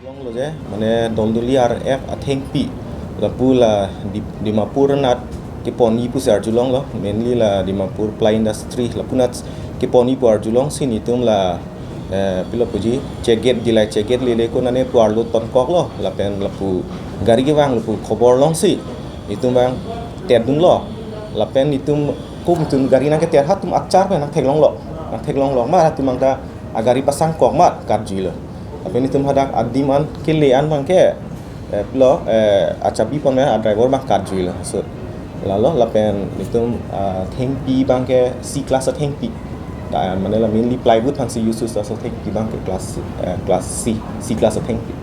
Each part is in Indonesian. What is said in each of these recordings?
Long lo je, mane dolduli RF athengpi, la pula di Dimapur nat keponi pu ser julong lo, mainly la Dimapur ply industry, la punat keponi pu ar julong sini tum la pila puji ceget dilai ceget lele ko nane pu arlo ton kok lo, la pen la pu gari ke wang la pu khobor long si, itu bang tedun lo, la pen itu kum tum gari nang ke ter hat tum acar pe nang theklong lo ma tum mangta agari pasang kok mat karji lo. Apa ini tum hadak adiman kilian bang ke plo acabi pon ada driver bang karjui lah so lalu lapen itu thengpi bang ke C class thengpi da mana la mainly plywood pan si usus so thengpi bang ke class C class thengpi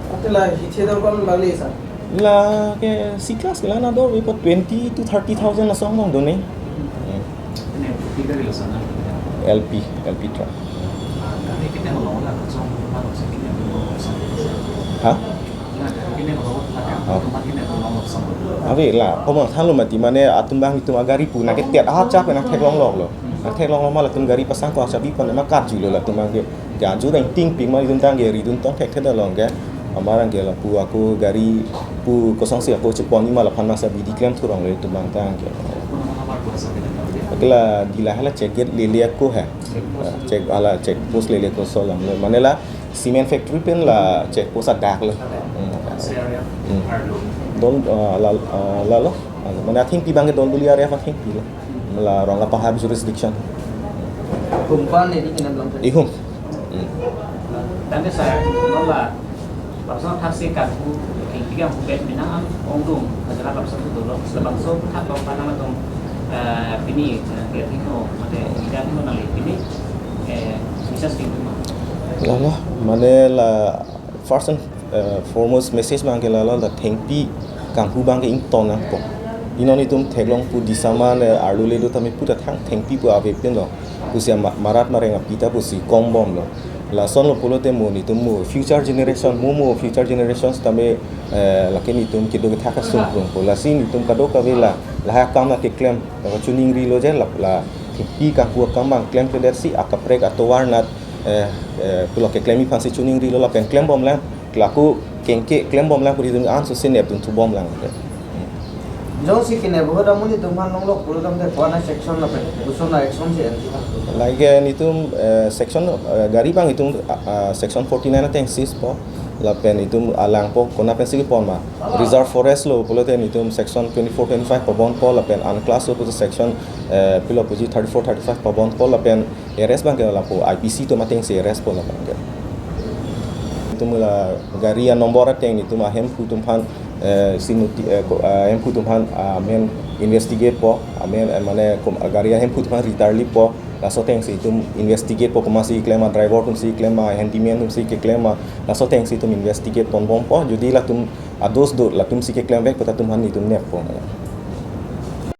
atela hiche dor kon bagli sa la ke C class la na dor we 20 to 30,000 la song bang doni LP truck hả? Awe lah, pemang thalu mati mana atumbang itu agari pun nak tiap acap nak teklong lo, nak teklong lo malah tum gari pasang ko acapi pun nak kat julo lah tumbang ke, jaju dan ting ping malah tuntang gari tuntang tek tek dalam ke, amarang ke lah pu aku gari pu kosong si aku cepon ni malah pandang sabi diklaim turang lo tumbang tang ke. Agla dilah lah ceget lele aku ha, cek ala cek pos lele ko solam lo, mana lah cement factory pen lah cek pos adak lo. Don lalu mana think pi bang don duli area fa think pi la rong apa have jurisdiction kumpan ini kena belum ihum dan saya nolak pasal taksi karbu tiga bukan minang ongdung adalah pasal itu loh sebab so atau panama tong ini kertino mate tidak ini nali ini bisa sih lalu mana la first and foremost message bang ke lalu la think pi kangku bang ke ington na po inon itum theglong pu disama le arule do tami puta thang thengpi pu ave pen lo pu sia marat marenga pita pu si kombom lo la son lo polote mo ni tum mo future generations tame la ken itum kido ke thaka sum po la sin itum kado ka vela la ha kam na ke claim tuning ri lo je la pi ka ku kam bang claim ke si akaprek atowar nat pulo ke claim pan si tuning ri lo la pen claim bom la laku kengke claim bom la puri dun an so sin epun tu bom lang jong si kene bo da muni tum han long lok puro dam de kona section la pe usun la action se like nitum section gari bang itum section 49 ateng sis po la pen itum alang po kona pen sigi pon ma reserve forest lo polote nitum section 24 25 po bon po la pen an class lo section pilo puji 34 35 po bon po la pen rs bang ke la po IPC to mateng se rs po la bang ke itum la gari nomor ateng nitum ahem putum pan sinuti hem putumhan men investigate po amen mane garia hem putumhan retarli po la soteng si tum investigate po komasi claim driver tum si claim handyman tum si ke claim la soteng si tum investigate pon bom po judi la tum ados do la tum si ke claim back pata tum han ni tum nek po